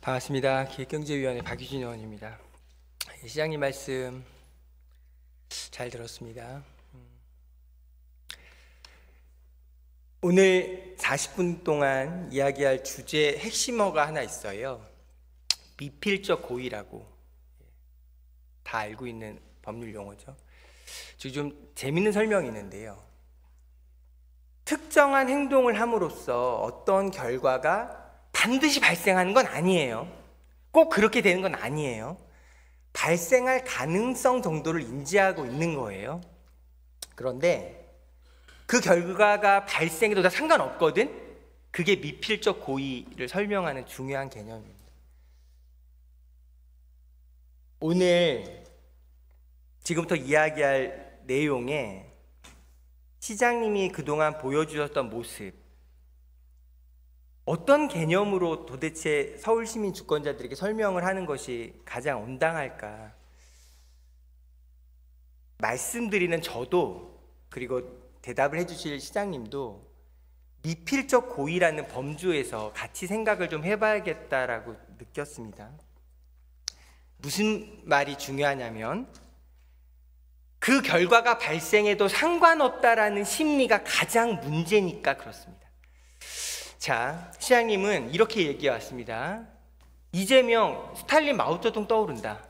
반갑습니다. 기획경제위원회 박유진 의원입니다. 시장님 말씀 잘 들었습니다. 오늘 40분 동안 이야기할 주제 핵심어가 하나 있어요. 미필적 고의라고 다 알고 있는 법률 용어죠. 좀 재밌는 설명이 있는데요. 특정한 행동을 함으로써 어떤 결과가 반드시 발생하는 건 아니에요. 꼭 그렇게 되는 건 아니에요. 발생할 가능성 정도를 인지하고 있는 거예요. 그런데 그 결과가 발생해도 다 상관없거든? 그게 미필적 고의를 설명하는 중요한 개념입니다. 오늘 지금부터 이야기할 내용에 시장님이 그동안 보여주셨던 모습, 어떤 개념으로 도대체 서울시민 주권자들에게 설명을 하는 것이 가장 온당할까? 말씀드리는 저도, 그리고 대답을 해주실 시장님도 미필적 고의라는 범주에서 같이 생각을 좀 해봐야겠다라고 느꼈습니다. 무슨 말이 중요하냐면 그 결과가 발생해도 상관없다라는 심리가 가장 문제니까 그렇습니다. 자, 시장님은 이렇게 얘기해 왔습니다. 이재명, 스탈린, 마오쩌둥 떠오른다.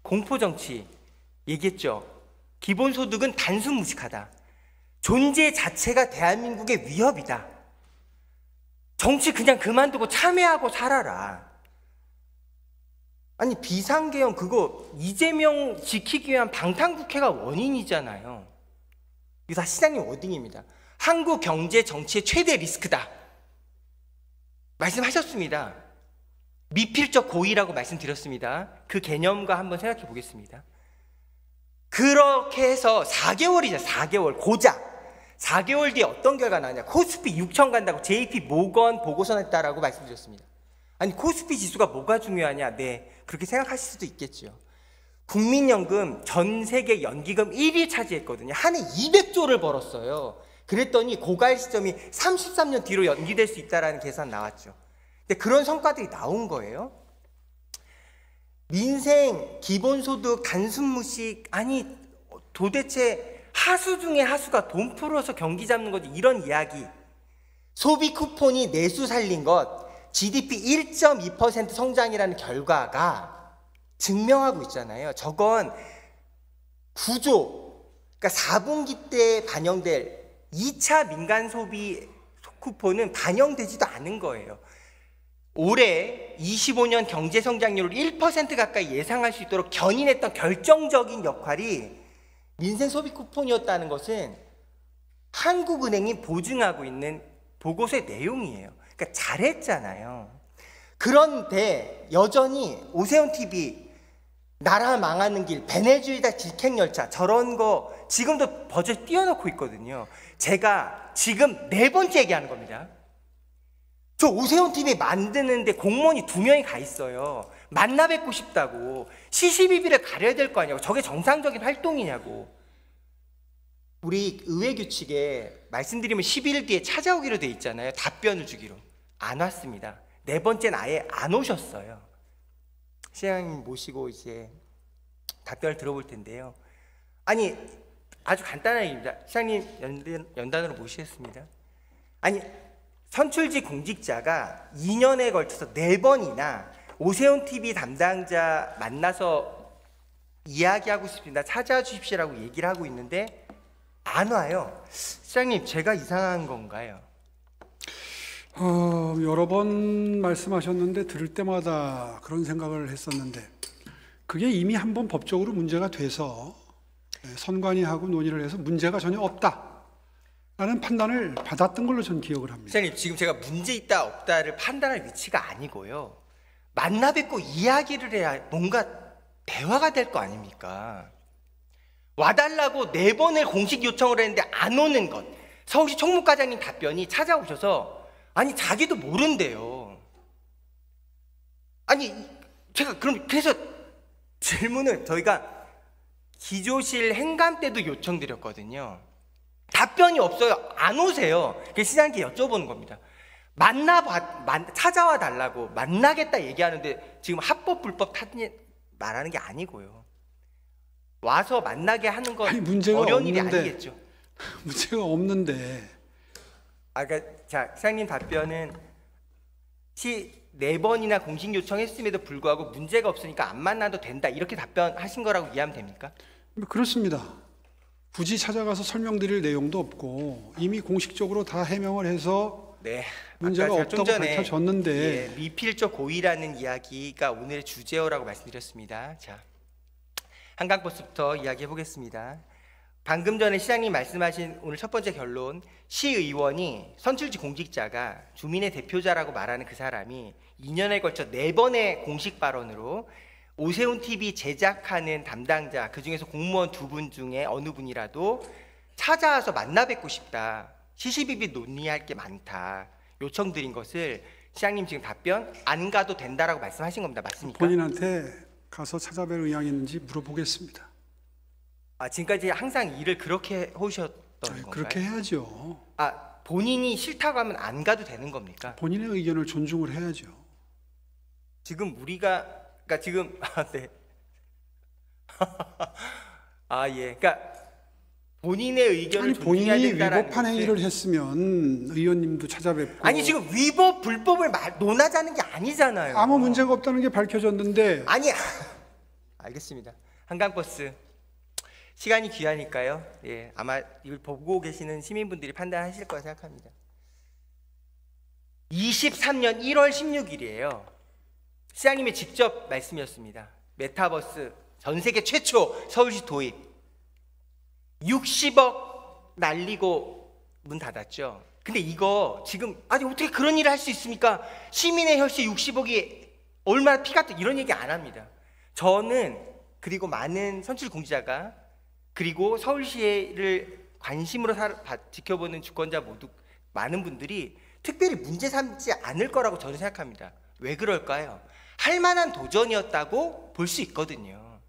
공포정치 얘기했죠. 기본소득은 단순 무식하다. 존재 자체가 대한민국의 위협이다. 정치 그냥 그만두고 참여하고 살아라. 아니, 비상계엄 그거 이재명 지키기 위한 방탄국회가 원인이잖아요. 이거 다 시장님 워딩입니다. 한국 경제 정치의 최대 리스크다 말씀하셨습니다. 미필적 고의라고 말씀드렸습니다. 그 개념과 한번 생각해 보겠습니다. 그렇게 해서 4개월이죠. 4개월 고작 4개월 뒤에 어떤 결과 나왔냐. 코스피 6천 간다고 JP 모건 보고서 냈다라고 말씀드렸습니다. 아니, 코스피 지수가 뭐가 중요하냐. 네, 그렇게 생각하실 수도 있겠죠. 국민연금 전 세계 연기금 1위 차지했거든요. 한 해 200조를 벌었어요. 그랬더니 고갈 시점이 33년 뒤로 연기될 수 있다는 계산 나왔죠. 근데 그런 성과들이 나온 거예요. 민생, 기본소득, 단순 무식, 아니 도대체 하수 중에 하수가 돈 풀어서 경기 잡는 거지, 이런 이야기. 소비 쿠폰이 내수 살린 것, GDP 1.2% 성장이라는 결과가 증명하고 있잖아요. 저건 구조, 그러니까 4분기 때 반영될 2차 민간 소비 쿠폰은 반영되지도 않은 거예요. 올해 25년 경제 성장률을 1% 가까이 예상할 수 있도록 견인했던 결정적인 역할이 민생 소비 쿠폰이었다는 것은 한국은행이 보증하고 있는 보고서의 내용이에요. 그러니까 잘했잖아요. 그런데 여전히 오세훈 TV 나라 망하는 길, 베네수엘다 직행열차, 저런 거 지금도 버젓 띄워놓고 있거든요. 제가 지금 4번째 얘기하는 겁니다. 저 오세훈 TV 만드는데 공무원이 2명이 가 있어요. 만나 뵙고 싶다고. 시시비비를 가려야 될 거 아니냐고. 저게 정상적인 활동이냐고. 우리 의회 규칙에 말씀드리면 10일 뒤에 찾아오기로 돼 있잖아요. 답변을 주기로. 안 왔습니다. 4번째는 아예 안 오셨어요. 시장님 모시고 이제 답변을 들어볼 텐데요. 아니, 아주 간단한 얘기입니다. 시장님 연단으로 모시겠습니다. 아니, 선출직 공직자가 2년에 걸쳐서 4번이나 오세훈 TV 담당자 만나서 이야기하고 싶습니다, 찾아와 주십시오라고 얘기를 하고 있는데 안 와요. 시장님, 제가 이상한 건가요? 여러 번 말씀하셨는데 들을 때마다 그런 생각을 했었는데, 그게 이미 한번 법적으로 문제가 돼서 선관위하고 논의를 해서 문제가 전혀 없다라는 판단을 받았던 걸로 전 기억을 합니다. 시장님, 지금 제가 문제 있다 없다를 판단할 위치가 아니고요. 만나 뵙고 이야기를 해야 뭔가 대화가 될 거 아닙니까? 와달라고 4번을 공식 요청을 했는데 안 오는 것. 서울시 총무과장님 답변이 찾아오셔서 아니, 자기도 모른대요. 아니, 제가 그래서 질문을 저희가 기조실 행감 때도 요청드렸거든요. 답변이 없어요. 안 오세요. 그래서 시장님께 여쭤보는 겁니다. 찾아와 달라고 만나겠다 얘기하는데 지금 합법 불법 말하는 게 아니고요. 와서 만나게 하는 건 어려운 일이 아니겠죠. 문제가 없는데. 자, 시장님 답변은 4번이나 공식 요청했음에도 불구하고 문제가 없으니까 안 만나도 된다 이렇게 답변하신 거라고 이해하면 됩니까? 그렇습니다. 굳이 찾아가서 설명드릴 내용도 없고 이미 공식적으로 다 해명을 해서 네, 문제가 없다고 밝혀졌는데 미필적 고의라는 이야기가 오늘의 주제어라고 말씀드렸습니다. 자, 한강버스부터 이야기해 보겠습니다. 방금 전에 시장님 말씀하신 오늘 첫 번째 결론, 시의원이 선출직 공직자가 주민의 대표자라고 말하는 그 사람이 2년에 걸쳐 4번의 공식 발언으로 오세훈 TV 제작하는 담당자, 그중에서 공무원 2분 중에 어느 분이라도 찾아와서 만나 뵙고 싶다, 시시비비 논의할 게 많다 요청드린 것을 시장님 지금 답변 안 가도 된다라고 말씀하신 겁니다. 맞습니까? 본인한테 가서 찾아뵐 의향이 있는지 물어보겠습니다. 지금까지 항상 일을 그렇게 해오셨던 건가요? 그렇게 해야죠. 본인이 싫다고 하면 안 가도 되는 겁니까? 본인의 의견을 존중을 해야죠. 지금 우리가 지금 네. 예. 그러니까 본인의 의견을 존중해야 본인이 된다라는 위법한 행위를 했으면 의원님도 찾아뵙고. 지금 위법 불법을 논하자는 게 아니잖아요. 아무 문제가 없다는 게 밝혀졌는데. 알겠습니다. 한강버스 시간이 귀하니까요. 예, 아마 이걸 보고 계시는 시민분들이 판단하실 거라 생각합니다. 23년 1월 16일이에요. 시장님의 직접 말씀이었습니다. 메타버스 전 세계 최초 서울시 도입. 60억 날리고 문 닫았죠. 근데 이거 지금 어떻게 그런 일을 할 수 있습니까? 시민의 혈세 60억이 얼마나 피가 뜨 이런 얘기 안 합니다. 저는 그리고 많은 선출 공직자가 그리고 서울시를 관심으로 지켜보는 주권자 모두 많은 분들이 특별히 문제 삼지 않을 거라고 저는 생각합니다. 왜 그럴까요? 할 만한 도전이었다고 볼 수 있거든요.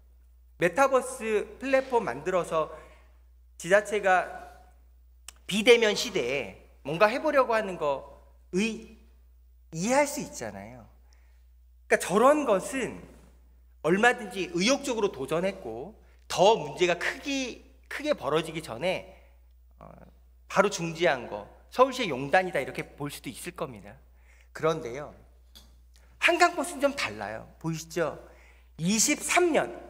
메타버스 플랫폼 만들어서 지자체가 비대면 시대에 뭔가 해보려고 하는 거 이해할 수 있잖아요. 그러니까 저런 것은 얼마든지 의욕적으로 도전했고 더 문제가 크게 벌어지기 전에 바로 중지한 거 서울시의 용단이다 이렇게 볼 수도 있을 겁니다. 그런데요, 한강버스는 좀 달라요. 보이시죠? 23년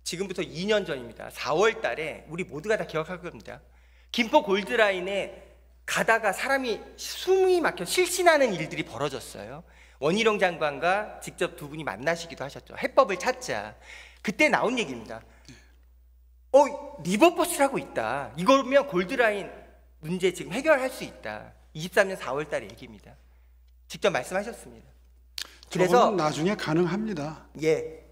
지금부터 2년 전입니다. 4월 달에 우리 모두가 다 기억할 겁니다. 김포 골드라인에 가다가 사람이 숨이 막혀 실신하는 일들이 벌어졌어요. 원희룡 장관과 직접 두 분이 만나시기도 하셨죠. 해법을 찾자. 그때 나온 얘기입니다. 리버버스라고 있다. 이거면 골드라인 문제 지금 해결할 수 있다. 23년 4월 달의 얘기입니다. 직접 말씀하셨습니다. 그래서 나중에 가능합니다.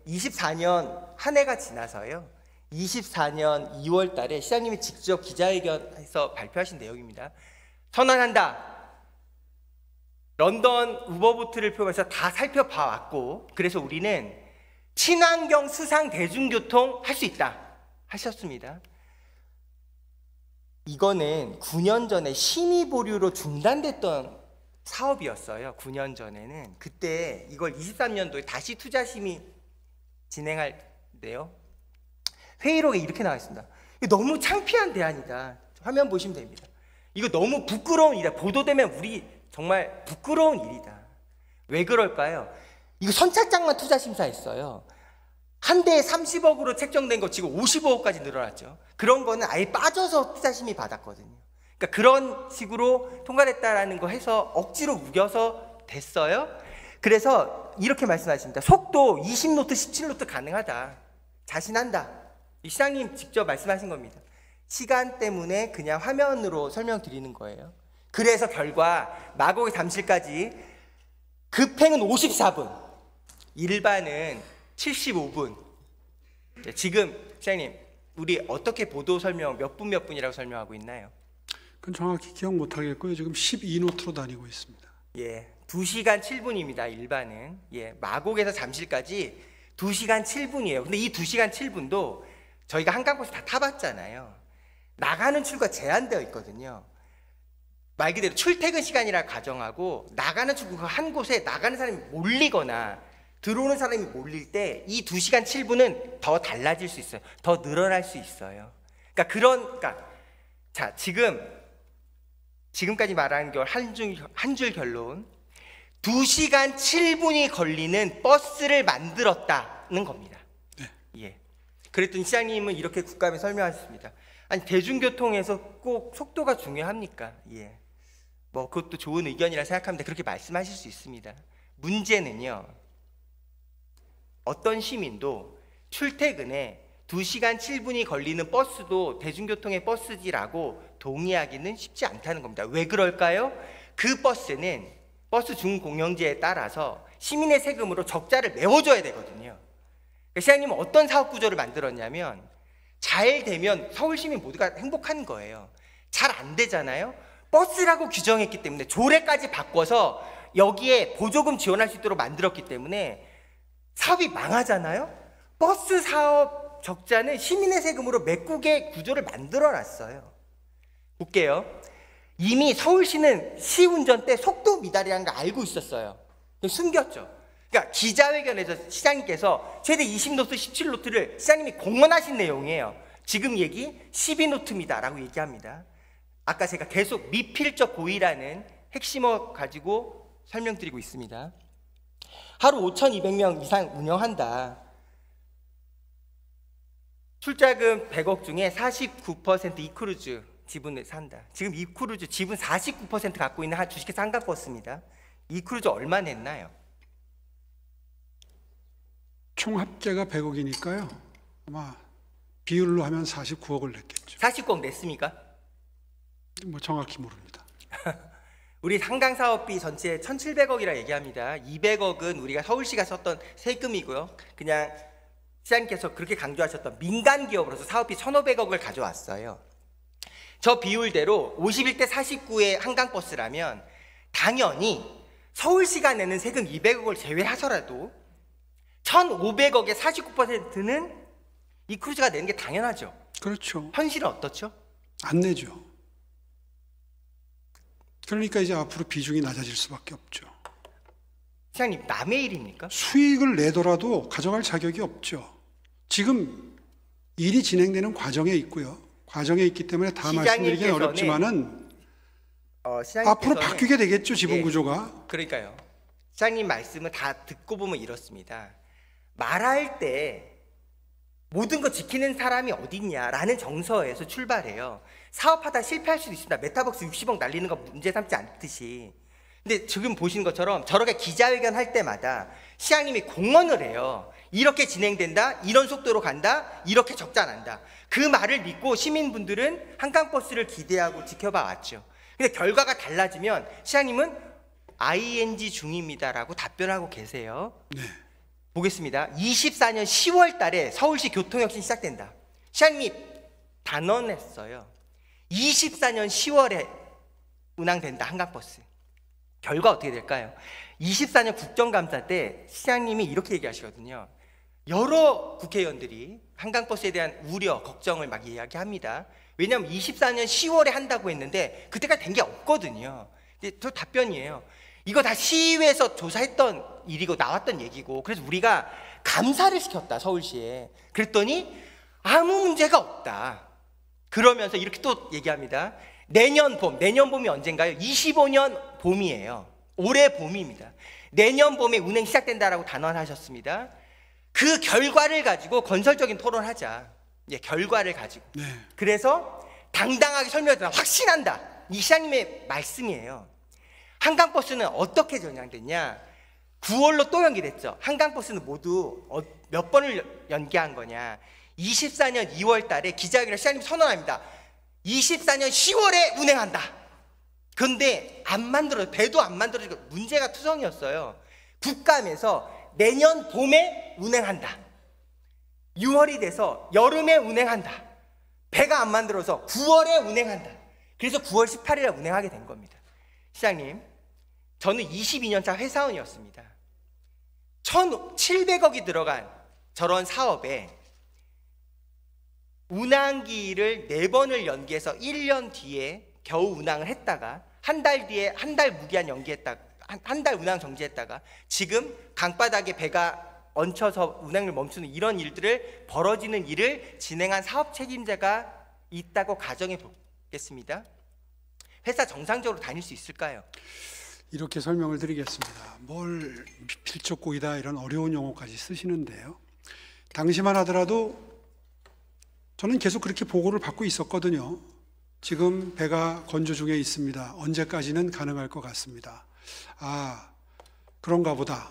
24년 한 해가 지나서요. 24년 2월 달에 시장님이 직접 기자회견에서 발표하신 내용입니다. 선언한다. 런던 우버보트를 포함해서 다 살펴봐 왔고, 그래서 우리는 친환경 수상 대중교통 할 수 있다 하셨습니다. 이거는 9년 전에 심의 보류로 중단됐던 사업이었어요. 9년 전에는. 그때 이걸 23년도에 다시 투자 심의 진행할때요. 회의록에 이렇게 나와 있습니다. 이거 너무 창피한 대안이다. 화면 보시면 됩니다. 이거 너무 부끄러운 일이다. 보도되면 우리 정말 부끄러운 일이다. 왜 그럴까요? 이거 선착장만 투자 심사했어요. 한 대에 30억으로 책정된 거 지금 55억까지 늘어났죠. 그런 거는 아예 빠져서 투자 심의 받았거든요. 그러니까 그런 식으로 통과됐다라는 거 해서 억지로 우겨서 됐어요. 그래서 이렇게 말씀하십니다. 속도 20노트, 17노트 가능하다. 자신한다. 이 시장님 직접 말씀하신 겁니다. 시간 때문에 그냥 화면으로 설명드리는 거예요. 그래서 결과 마곡의 잠실까지 급행은 54분, 일반은 75분. 지금 시장님, 우리 어떻게 보도 설명 몇 분이라고 설명하고 있나요? 그건 정확히 기억 못하겠고요. 지금 12노트로 다니고 있습니다. 2시간 7분입니다. 일반은. 마곡에서 잠실까지 2시간 7분이에요. 근데 이 2시간 7분도 저희가 한강버스 다 타봤잖아요. 나가는 출구가 제한되어 있거든요. 말 그대로 출퇴근 시간이라 가정하고 나가는 출구 한 곳에 나가는 사람이 몰리거나 들어오는 사람이 몰릴 때 이 2시간 7분은 더 달라질 수 있어요. 더 늘어날 수 있어요. 그러니까 자, 지금까지 말한 걸 한 줄 결론, 2시간 7분이 걸리는 버스를 만들었다는 겁니다. 네. 예. 그랬더니 시장님은 이렇게 국감에 설명하셨습니다. 아니, 대중교통에서 꼭 속도가 중요합니까? 예. 뭐 그것도 좋은 의견이라 생각합니다. 그렇게 말씀하실 수 있습니다. 문제는요, 어떤 시민도 출퇴근에 2시간 7분이 걸리는 버스도 대중교통의 버스지라고 동의하기는 쉽지 않다는 겁니다. 왜 그럴까요? 그 버스는 버스 준공영제에 따라서 시민의 세금으로 적자를 메워줘야 되거든요. 시장님은 어떤 사업 구조를 만들었냐면, 잘 되면 서울 시민 모두가 행복한 거예요. 잘 안 되잖아요. 버스라고 규정했기 때문에 조례까지 바꿔서 여기에 보조금 지원할 수 있도록 만들었기 때문에 사업이 망하잖아요. 버스 사업 적자는 시민의 세금으로 메꾸게 구조를 만들어놨어요. 볼게요. 이미 서울시는 시운전 때 속도 미달이라는 거 알고 있었어요. 숨겼죠. 그러니까 기자회견에서 시장님께서 최대 20노트, 17노트를 시장님이 공언하신 내용이에요. 지금 얘기 12노트입니다 라고 얘기합니다. 아까 제가 계속 미필적 고의라는 핵심어 가지고 설명드리고 있습니다. 하루 5,200명 이상 운영한다. 출자금 100억 중에 49% 이크루즈 지분을 산다. 지금 이크루즈 지분 49% 갖고 있는 주식회사 한강버스입니다. 이크루즈 얼마 냈나요? 총 합계가 100억이니까요. 아마 비율로 하면 49억을 냈겠죠. 49억 냈습니까? 뭐 정확히 모릅니다. 우리 한강 사업비 전체 1,700억이라 얘기합니다. 200억은 우리가 서울시가 썼던 세금이고요. 그냥 시장님께서 그렇게 강조하셨던 민간 기업으로서 사업비 1,500억을 가져왔어요. 저 비율대로 51대 49의 한강버스라면 당연히 서울시가 내는 세금 200억을 제외하더라도 1,500억의 49%는 이 크루즈가 내는 게 당연하죠. 그렇죠. 현실은 어떻죠? 안 내죠. 그러니까 이제 앞으로 비중이 낮아질 수밖에 없죠. 시장님, 남의 일입니까? 수익을 내더라도 가져갈 자격이 없죠. 지금 일이 진행되는 과정에 있고요. 과정에 있기 때문에 다 말씀드리기는 어렵지만은 앞으로 바뀌게 되겠죠, 지분 구조가. 그러니까요. 시장님 말씀을 다 듣고 보면 이렇습니다. 말할 때 모든 거 지키는 사람이 어딨냐라는 정서에서 출발해요. 사업하다 실패할 수도 있습니다. 메타버스 60억 날리는 거 문제 삼지 않듯이. 근데 지금 보시는 것처럼 저렇게 기자회견 할 때마다 시장님이 공언을 해요. 이렇게 진행된다, 이런 속도로 간다, 이렇게 적자 난다. 그 말을 믿고 시민분들은 한강버스를 기대하고 지켜봐 왔죠. 근데 결과가 달라지면 시장님은 ING 중입니다라고 답변하고 계세요. 네. 보겠습니다. 24년 10월 달에 서울시 교통혁신 시작된다. 시장님이 단언했어요. 24년 10월에 운항된다, 한강버스. 결과 어떻게 될까요? 24년 국정감사 때 시장님이 이렇게 얘기하시거든요. 여러 국회의원들이 한강버스에 대한 우려, 걱정을 막 이야기합니다. 왜냐하면 24년 10월에 한다고 했는데 그때까지 된 게 없거든요. 근데 저 답변이에요. 이거 다 시의회에서 조사했던 일이고 나왔던 얘기고, 그래서 우리가 감사를 시켰다, 서울시에. 그랬더니 아무 문제가 없다. 그러면서 이렇게 또 얘기합니다. 내년 봄이 언젠가요? 25년 봄이에요. 올해 봄입니다. 내년 봄에 운행 시작된다라고 단언하셨습니다. 그 결과를 가지고 건설적인 토론하자. 예, 결과를 가지고. 네. 그래서 당당하게 설명했다. 확신한다. 이 시장님의 말씀이에요. 한강버스는 어떻게 전향됐냐? 9월로 또 연기됐죠. 한강버스는 모두 몇 번을 연기한 거냐? 24년 2월 달에 기자회견을 시장님이 선언합니다. 24년 10월에 운행한다. 그런데 안 만들어져, 배도 안 만들어지고 문제가 투성이었어요. 국감에서 내년 봄에 운행한다. 6월이 돼서 여름에 운행한다. 배가 안 만들어서 9월에 운행한다. 그래서 9월 18일에 운행하게 된 겁니다. 시장님, 저는 22년차 회사원이었습니다. 1,700억이 들어간 저런 사업에 운항기를 4번을 연기해서 1년 뒤에 겨우 운항을 했다가 한 달 뒤에 한 달 무기한 연기했다, 한 달 운항 정지했다가 지금 강바닥에 배가 얹혀서 운항을 멈추는 이런 일들을 벌어지는 일을 진행한 사업 책임자가 있다고 가정해 보겠습니다. 회사 정상적으로 다닐 수 있을까요? 이렇게 설명을 드리겠습니다. 뭘 필적고의다 이런 어려운 용어까지 쓰시는데요. 당시만 하더라도 저는 계속 그렇게 보고를 받고 있었거든요. 지금 배가 건조 중에 있습니다. 언제까지는 가능할 것 같습니다. 아, 그런가 보다.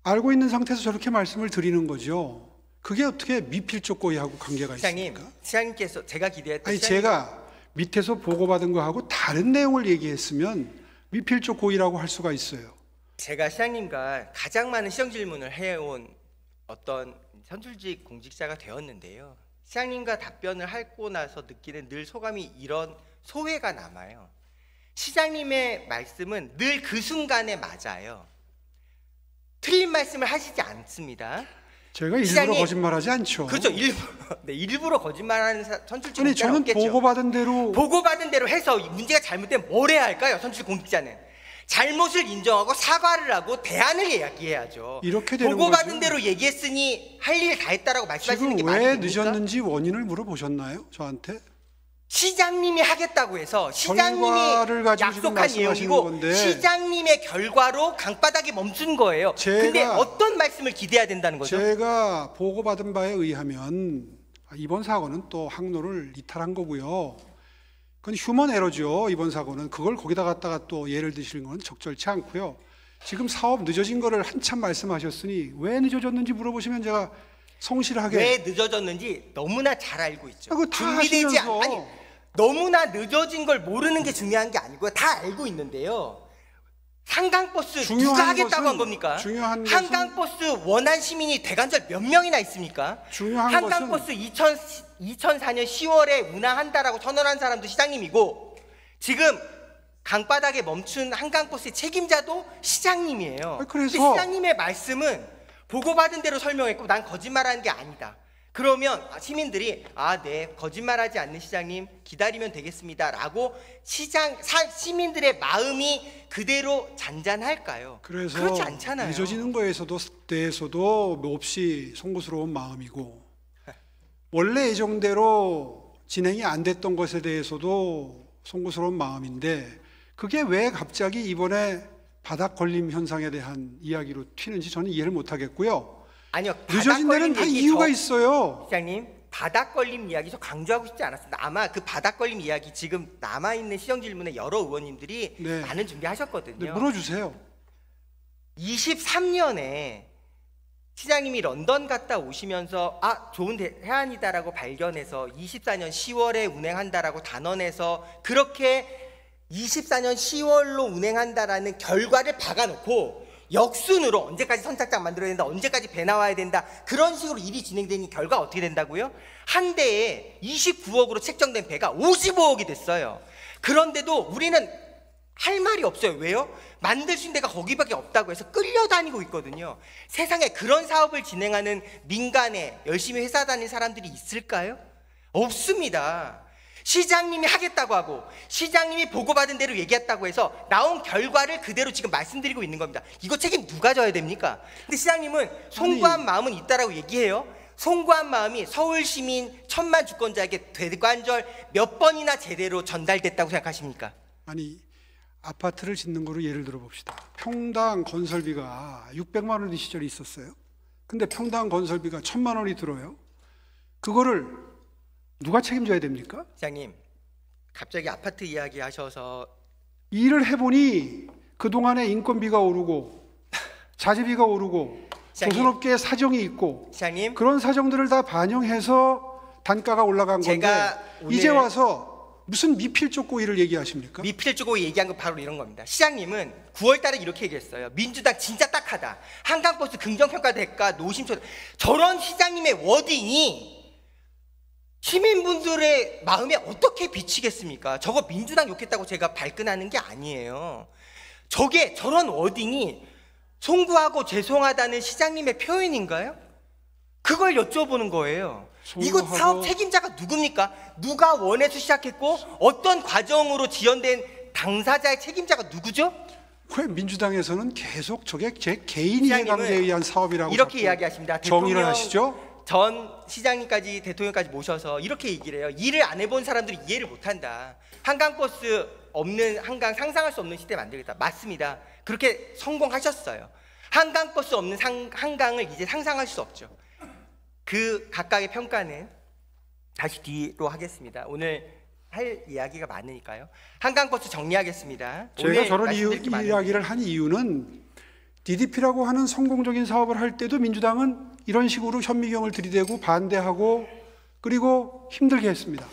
알고 있는 상태에서 저렇게 말씀을 드리는 거죠. 그게 어떻게 미필적 고의하고 관계가 있습니까? 시장님께서 제가 기대했던 제가 밑에서 보고받은 거하고 다른 내용을 얘기했으면 미필적 고의라고 할 수가 있어요. 제가 시장님과 가장 많은 시정 질문을 해온 어떤 선출직 공직자가 되었는데요. 시장님과 답변을 하고 나서 느끼는 늘 소감이 이런 소회가 남아요. 시장님의 말씀은 늘 그 순간에 맞아요. 틀린 말씀을 하시지 않습니다. 제가 일부러 거짓말하지 않죠. 그렇죠. 일부러 거짓말하는 선출직 공직자는 저는 없겠죠. 보고받은 대로 해서 문제가 잘못되면 뭘 해야 할까요? 선출직 공직자는 잘못을 인정하고 사과를 하고 대안을 이야기해야죠. 이렇게 되는 보고받은 거죠. 대로 얘기했으니 할 일 다 했다라고 말씀하시는 게 지금 말이 왜 됩니까? 늦었는지 원인을 물어보셨나요? 저한테? 시장님이 하겠다고 해서 시장님이 약속한 내용이고 건데. 시장님의 결과로 강바닥에 멈춘 거예요. 근데 어떤 말씀을 기대해야 된다는 거죠? 제가 보고받은 바에 의하면 이번 사고는 또 항로를 이탈한 거고요. 그건 휴먼 에러죠. 이번 사고는 그걸 거기다 갖다가 또 예를 드시는 건 적절치 않고요. 지금 사업 늦어진 거를 한참 말씀하셨으니 왜 늦어졌는지 물어보시면 제가 성실하게 왜 늦어졌는지 너무나 잘 알고 있죠. 그거 다 하시면서 아니 너무나 늦어진 걸 모르는 게 중요한 게 아니고요. 다 알고 있는데요. 한강버스 누가 하겠다고 한 겁니까? 한강버스 원한 시민이 대관절 몇 명이나 있습니까? 한강버스 2004년 10월에 운항한다라고 선언한 사람도 시장님이고 지금 강바닥에 멈춘 한강버스의 책임자도 시장님이에요. 그래서 근데 시장님의 말씀은 보고받은 대로 설명했고 난 거짓말하는 게 아니다. 그러면 시민들이 네, 거짓말하지 않는 시장님 기다리면 되겠습니다 라고 시민들의 마음이 그대로 잔잔할까요? 그래서 그렇지 않잖아요. 늦어지는 거에서도 대해서도 몹시 송구스러운 마음이고 원래 예정대로 진행이 안 됐던 것에 대해서도 송구스러운 마음인데 그게 왜 갑자기 이번에 바닥 걸림 현상에 대한 이야기로 튀는지 저는 이해를 못하겠고요. 아니요. 늦어진 데는 다 이유가 있어요. 시장님, 바닥 걸림 이야기 저 강조하고 싶지 않았습니다. 아마 그 바닥 걸림 이야기 지금 남아있는 시정 질문에 여러 의원님들이 많은 준비하셨거든요. 네, 물어주세요. 23년에 시장님이 런던 갔다 오시면서 좋은 해안이다라고 발견해서 24년 10월에 운행한다라고 단언해서 그렇게 24년 10월로 운행한다라는 결과를 박아놓고 역순으로 언제까지 선착장 만들어야 된다, 언제까지 배 나와야 된다, 그런 식으로 일이 진행되니 결과 어떻게 된다고요? 한 대에 29억으로 책정된 배가 55억이 됐어요. 그런데도 우리는 할 말이 없어요. 왜요? 만들 수 있는 데가 거기밖에 없다고 해서 끌려다니고 있거든요. 세상에 그런 사업을 진행하는 민간에 열심히 회사 다니는 사람들이 있을까요? 없습니다. 시장님이 하겠다고 하고 시장님이 보고받은 대로 얘기했다고 해서 나온 결과를 그대로 지금 말씀드리고 있는 겁니다. 이거 책임 누가 져야 됩니까? 근데 시장님은 송구한 마음은 있다라고 얘기해요. 송구한 마음이 서울시민 1000만 주권자에게 대관절 몇 번이나 제대로 전달됐다고 생각하십니까? 아니 아파트를 짓는 거로 예를 들어 봅시다. 평당 건설비가 600만 원의 시절이 있었어요. 근데 평당 건설비가 1000만 원이 들어요. 그거를 누가 책임져야 됩니까? 시장님, 갑자기 아파트 이야기 하셔서 일을 해보니 그동안에 인건비가 오르고 자재비가 오르고 조선업계의 사정이 있고 시장님, 그런 사정들을 다 반영해서 단가가 올라간 건데 이제 와서 무슨 미필적 고의를 얘기하십니까? 미필적 고의 얘기한 건 바로 이런 겁니다. 시장님은 9월 달에 이렇게 얘기했어요. 민주당 진짜 딱하다. 한강버스 긍정평가 대가 노심초. 저런 시장님의 워딩이 시민분들의 마음에 어떻게 비치겠습니까? 저거 민주당 욕했다고 제가 발끈하는 게 아니에요. 저런 워딩이 송구하고 죄송하다는 시장님의 표현인가요? 그걸 여쭤보는 거예요. 이거 사업 책임자가 누굽니까? 누가 원해서 시작했고 어떤 과정으로 지연된 당사자의 책임자가 누구죠? 왜 민주당에서는 계속 저게 제 개인 시장님은 이해관계에 의한 사업이라고 이렇게 자꾸 이야기하십니다. 정의를 대통령 하시죠? 전 시장님까지 대통령까지 모셔서 이렇게 얘기를 해요. 일을 안 해본 사람들이 이해를 못한다. 한강버스 없는 한강 상상할 수 없는 시대 만들겠다. 맞습니다. 그렇게 성공하셨어요. 한강버스 없는 한강을 이제 상상할 수 없죠. 그 각각의 평가는 다시 뒤로 하겠습니다. 오늘 할 이야기가 많으니까요. 한강버스 정리하겠습니다. 제가 저런 말씀드릴 게 많은데. 이야기를 한 이유는 DDP라고 하는 성공적인 사업을 할 때도 민주당은 이런 식으로 현미경을 들이대고 반대하고 그리고 힘들게 했습니다.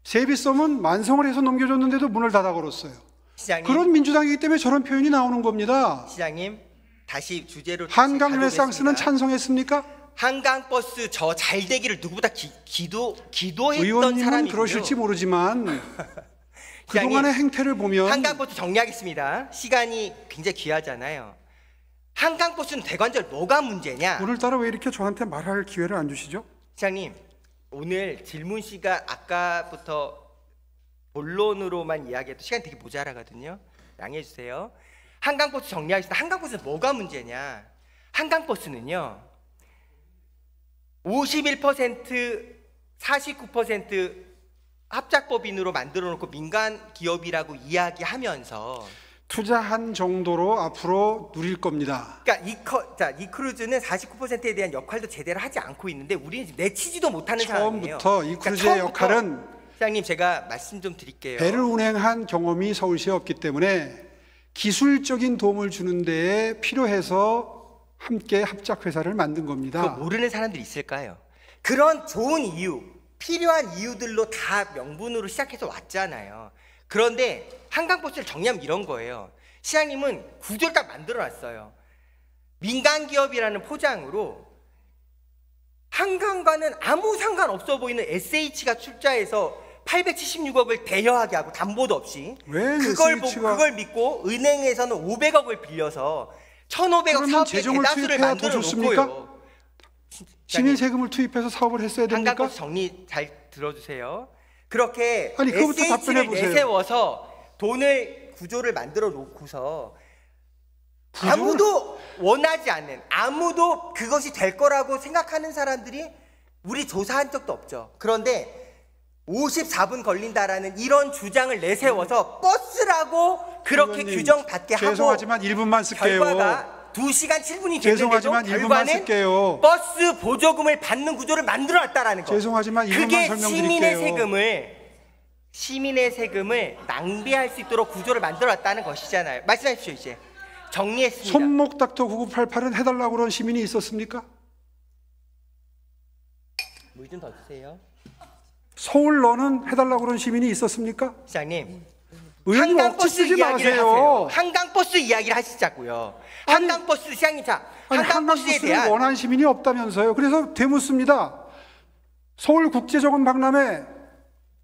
세비섬은 완성을 해서 넘겨줬는데도 문을 닫아 걸었어요. 시장님, 그런 민주당이기 때문에 저런 표현이 나오는 겁니다. 시장님 다시 주제로 한강 가져오겠습니다. 르네상스는 찬성했습니까? 한강버스 저 잘되기를 누구보다 기도했던 의원님은 사람이고요. 그러실지 모르지만 그동안의 행태를 보면 한강버스 정리하겠습니다. 시간이 굉장히 귀하잖아요. 한강버스는 대관절 뭐가 문제냐? 오늘따라 왜 이렇게 저한테 말할 기회를 안 주시죠? 시장님 오늘 질문 시간 아까부터 본론으로만 이야기해도 시간이 되게 모자라거든요. 양해해 주세요. 한강버스 정리하겠습니다. 한강버스는 뭐가 문제냐? 한강버스는요 51% 49% 합작법인으로 만들어 놓고 민간 기업이라고 이야기하면서 투자한 정도로 앞으로 누릴 겁니다. 그러니까 이 크루즈는 49%에 대한 역할도 제대로 하지 않고 있는데 우리는 지금 내치지도 못하는 상황이에요. 처음부터 이 크루즈의 역할은 시장님 제가 말씀 좀 드릴게요. 배를 운행한 경험이 서울시에 없기 때문에 기술적인 도움을 주는 데에 필요해서 함께 합작회사를 만든 겁니다. 그거 모르는 사람들이 있을까요? 그런 좋은 이유, 필요한 이유들로 다 명분으로 시작해서 왔잖아요. 그런데 한강버스를 정리하면 이런 거예요. 시장님은 구조를 딱 만들어놨어요. 민간 기업이라는 포장으로 한강과는 아무 상관없어 보이는 SH가 출자해서 876억을 대여하게 하고 담보도 없이 왜 그걸 믿고 은행에서는 500억을 빌려서 1,500억 사업계 재정을 대다수를 투입해야 더 만들어 좋습니까? 놓고요. 시민 세금을 투입해서 사업을 했어야 됩니까? 한강버스 정리 잘 들어주세요. 그렇게 아니, 그거부터 SH를 답변해 보세요. 내세워서 돈을 구조를 만들어 놓고서 아무도 원하지 않는, 아무도 그것이 될 거라고 생각하는 사람들이 우리 조사한 적도 없죠. 그런데 54분 걸린다라는 이런 주장을 내세워서 버스라고 그렇게 의원님, 규정받게 하고 죄송하지만 1분만 쓸게요. 결과가 2시간 7분이 됐는데도 죄송하지만 1분만 결과는 쓸게요. 버스 보조금을 받는 구조를 만들어놨다라는 거. 죄송하지만 1분만 그게 설명드릴게요. 시민의 세금을 낭비할 수 있도록 구조를 만들어놨다는 것이잖아요. 말씀하십시오. 이제 정리했습니다. 손목 닥터 9988은 해달라고 그런 시민이 있었습니까? 물 좀 더 주세요. 서울너는 해달라고 그런 시민이 있었습니까? 시장님, 의원님 억지 쓰지 마세요. 한강버스 이야기를 하시자고요. 한강버스 시장님, 자, 한강버스에 한강버스를 대한 원한 시민이 없다면서요. 그래서 되묻습니다. 서울국제정원 박람회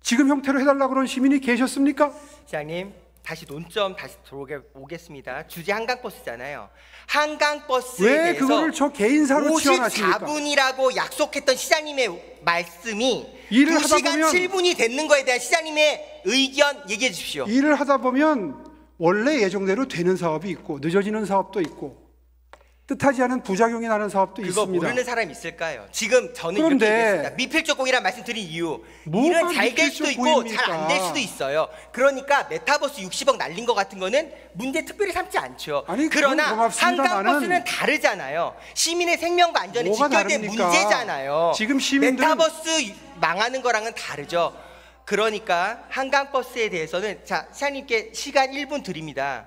지금 형태로 해달라고 그런 시민이 계셨습니까? 시장님, 다시 논점 다시 들어오겠습니다. 주제 한강버스잖아요. 한강버스에 왜 대해서 그거를 저 개인사로 치환하십니까? 54분이라고 약속했던 시장님의 말씀이 일을 하다 2시간 보면 7분이 됐는 거에 대한 시장님의 의견 얘기해 주십시오. 일을 하다 보면 원래 예정대로 되는 사업이 있고 늦어지는 사업도 있고 뜻하지 않은 부작용이 나는 사업도 그거 있습니다. 모르는 사람이 있을까요? 지금 저는 그런데 이렇게 얘기했습니다. 미필적공이란 말씀 드린 이유, 뭐가 일은 잘 될 수도 있고 미필적공입니까? 잘 안 될 수도 있어요. 그러니까 메타버스 60억 날린 것 같은 거는 문제 특별히 삼지 않죠. 아니, 그러나 그건 고맙습니다마는 한강버스는 다르잖아요. 시민의 생명과 안전에 뭐가 직결된 다릅니까? 문제잖아요. 지금 시민들은 메타버스 망하는 거랑은 다르죠. 그러니까 한강버스에 대해서는 자, 시장님께 시간 1분 드립니다.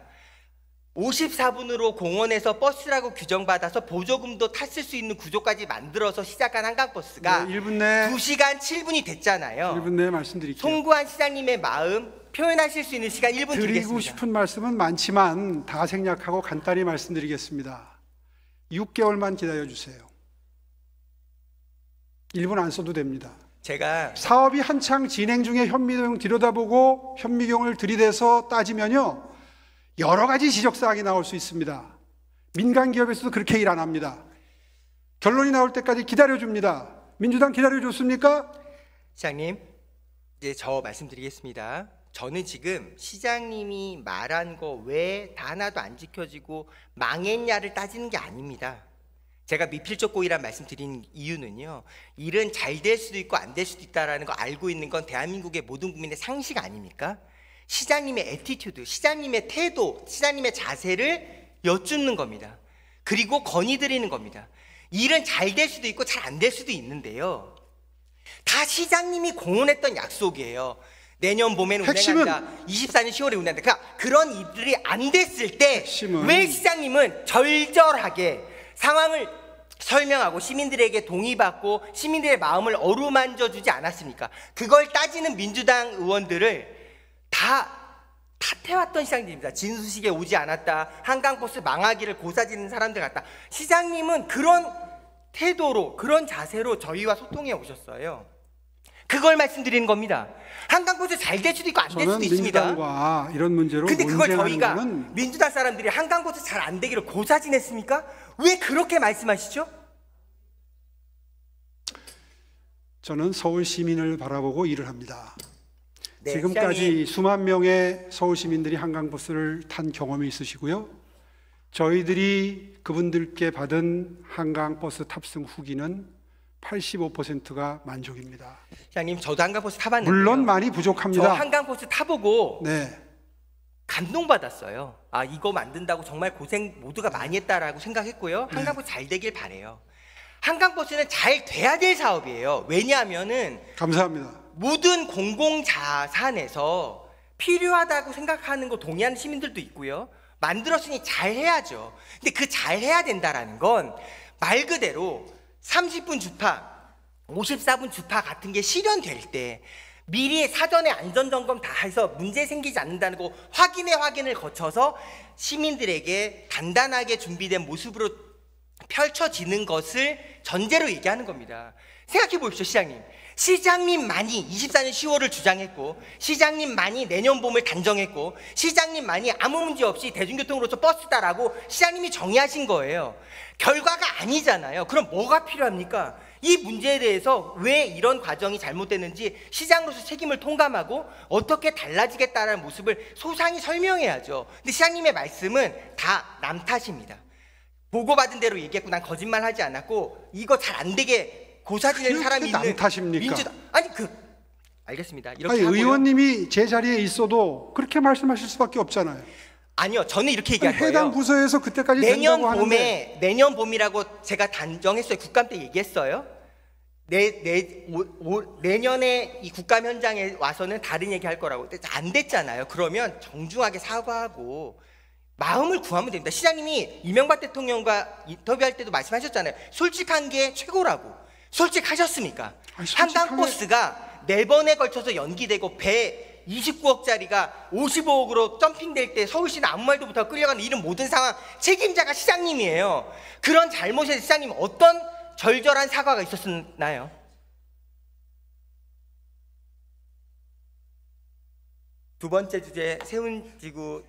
54분으로 공원에서 버스라고 규정받아서 보조금도 탔을 수 있는 구조까지 만들어서 시작한 한강버스가 1분 내 2시간 7분이 됐잖아요. 1분 내에 말씀드릴게요. 송구한 시장님의 마음 표현하실 수 있는 시간 1분 드리고 드리겠습니다. 싶은 말씀은 많지만 다 생략하고 간단히 말씀드리겠습니다. 6개월만 기다려주세요. 1분 안 써도 됩니다. 제가 사업이 한창 진행 중에 현미경 들여다보고 현미경을 들이대서 따지면요 여러 가지 지적사항이 나올 수 있습니다. 민간 기업에서도 그렇게 일 안 합니다. 결론이 나올 때까지 기다려줍니다. 민주당 기다려줬습니까? 시장님 이제 저 말씀드리겠습니다. 저는 지금 시장님이 말한 거 왜 다 하나도 안 지켜지고 망했냐를 따지는 게 아닙니다. 제가 미필적 고의란 말씀 드린 이유는요, 일은 잘 될 수도 있고 안 될 수도 있다라는 거 알고 있는 건 대한민국의 모든 국민의 상식 아닙니까? 시장님의 애티튜드, 시장님의 태도, 시장님의 자세를 여쭙는 겁니다. 그리고 건의드리는 겁니다. 일은 잘 될 수도 있고 잘 안 될 수도 있는데요, 다 시장님이 공언했던 약속이에요. 내년 봄에는 운행한다. 24년 10월에 운행한다. 그러니까 그런 일들이 안 됐을 때 왜 시장님은 절절하게 상황을 설명하고 시민들에게 동의받고 시민들의 마음을 어루만져 주지 않았습니까? 그걸 따지는 민주당 의원들을 다 탓해왔던 시장님입니다. 진수식에 오지 않았다, 한강버스 망하기를 고사지는 사람들 같다. 시장님은 그런 태도로, 그런 자세로 저희와 소통해 오셨어요. 그걸 말씀드리는 겁니다. 한강버스 잘 될 수도 있고 안 될 수도 있습니다. 민주당과 이런 문제로 근데 그걸 저희가 거는 민주당 사람들이 한강버스 잘 안 되기를 고사지냈습니까? 왜 그렇게 말씀하시죠? 저는 서울 시민을 바라보고 일을 합니다. 네, 지금까지 시장님. 수만 명의 서울 시민들이 한강버스를 탄 경험이 있으시고요. 저희들이 그분들께 받은 한강버스 탑승 후기는 85%가 만족입니다. 시장님, 저도 한강버스 타봤는데요. 물론 많이 저 부족합니다. 한강버스 타보고 네, 감동받았어요. 아, 이거 만든다고 정말 고생 모두가 많이 했다라고 생각했고요. 한강버스 잘 되길 바래요. 한강버스는 잘 돼야 될 사업이에요. 왜냐하면은 감사합니다. 모든 공공자산에서 필요하다고 생각하는 거 동의하는 시민들도 있고요. 만들었으니 잘 해야죠. 근데 그 잘 해야 된다라는 건 말 그대로 30분 주파, 54분 주파 같은 게 실현될 때 미리 사전에 안전점검 다 해서 문제 생기지 않는다는 거 확인을 거쳐서 시민들에게 간단하게 준비된 모습으로 펼쳐지는 것을 전제로 얘기하는 겁니다. 생각해 보십시오, 시장님. 시장님만이 24년 10월을 주장했고, 시장님만이 내년 봄을 단정했고, 시장님만이 아무 문제 없이 대중교통으로서 버스다라고 시장님이 정의하신 거예요. 결과가 아니잖아요. 그럼 뭐가 필요합니까? 이 문제에 대해서 왜 이런 과정이 잘못됐는지 시장으로서 책임을 통감하고 어떻게 달라지겠다는 모습을 소상히 설명해야죠. 근데 시장님의 말씀은 다 남 탓입니다. 보고받은 대로 얘기했고 난 거짓말하지 않았고 이거 잘 안 되게 고사지는 사람이 있는 남 탓입니까? 민주당, 아니 알겠습니다. 이렇게 아니, 하고요. 의원님이 제 자리에 있어도 그렇게 말씀하실 수밖에 없잖아요. 아니요, 저는 이렇게 얘기할 거예요. 해당 부서에서 그때까지 내년 된다고 봄에 하는데 내년 봄이라고 제가 단정했어요. 국감 때 얘기했어요. 내년에 이 국감 현장에 와서는 다른 얘기 할 거라고. 안 됐잖아요. 그러면 정중하게 사과하고 마음을 구하면 됩니다. 시장님이 이명박 대통령과 인터뷰할 때도 말씀하셨잖아요. 솔직한 게 최고라고. 솔직하셨습니까? 아니, 한강버스가 4번에 걸쳐서 연기되고 배 29억짜리가 55억으로 점핑될 때 서울시는 아무 말도 못하고 끌려가는 이런 모든 상황 책임자가 시장님이에요. 그런 잘못에 시장님 어떤 절절한 사과가 있었나요? 두 번째 주제 세운지구